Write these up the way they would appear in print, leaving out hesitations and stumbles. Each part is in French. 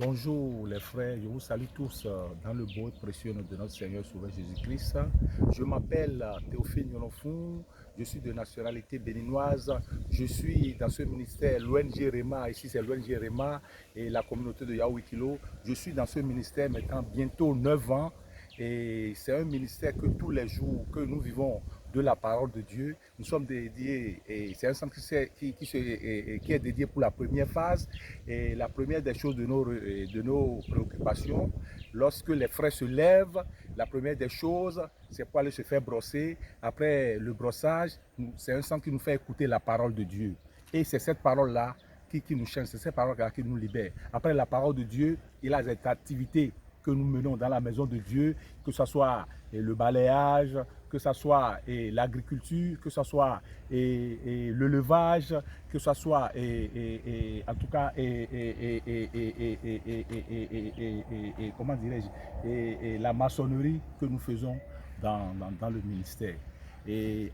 Bonjour les frères, je vous salue tous dans le beau et précieux nom de notre Seigneur Sauveur Jésus-Christ. Je m'appelle Théophile Nyonofou, je suis de nationalité béninoise. Je suis dans ce ministère, l'ONG REMA, ici c'est l'ONG REMA et la communauté de Yahweh-Kilo. Je suis dans ce ministère maintenant bientôt 9 ans et c'est un ministère que tous les jours que nous vivons de la parole de Dieu, nous sommes dédiés, et c'est un centre qui est dédié pour la première phase. Et la première des choses de nos préoccupations, lorsque les frères se lèvent, la première des choses, c'est pour aller se faire brosser. Après le brossage, c'est un centre qui nous fait écouter la parole de Dieu. Et c'est cette parole-là qui nous change, c'est cette parole-là qui nous libère. Après la parole de Dieu, il y a cette activité que nous menons dans la maison de Dieu, que ce soit le balayage, que ce soit l'agriculture, que ce soit le levage, que ce soit en tout cas comment dirais-je, la maçonnerie que nous faisons dans le ministère. Et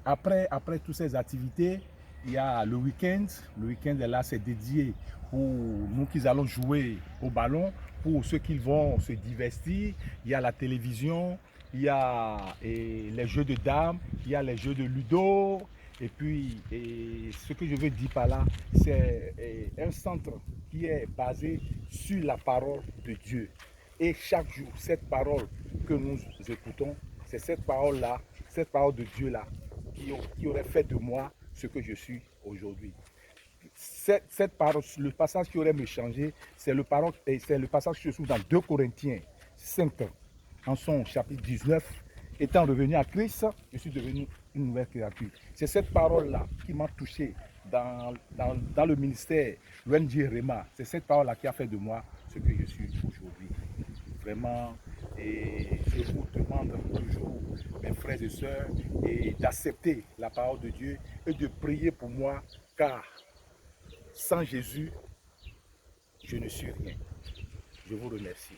après toutes ces activités, il y a le week-end. Le week-end là, c'est dédié pour nous qui allons jouer au ballon, pour ceux qui vont se divertir. Il y a la télévision, il y a les jeux de dames, il y a les jeux de ludo. Et puis, ce que je veux dire par là, c'est un centre qui est basé sur la parole de Dieu. Et chaque jour, cette parole que nous écoutons, c'est cette parole-là, cette parole de Dieu-là, qui aurait fait de moi ce que je suis aujourd'hui. Cette parole, le passage qui aurait me changé, c'est le passage qui se trouve dans 2 Corinthiens 5, en son chapitre 19. Étant revenu à Christ, je suis devenu une nouvelle créature. C'est cette parole-là qui m'a touché dans le ministère, l'ONG REMA. C'est cette parole-là qui a fait de moi ce que je suis aujourd'hui. Vraiment, et je vous demande toujours, mes frères et sœurs, d'accepter la parole de Dieu et de prier pour moi, car sans Jésus, je ne suis rien. Je vous remercie.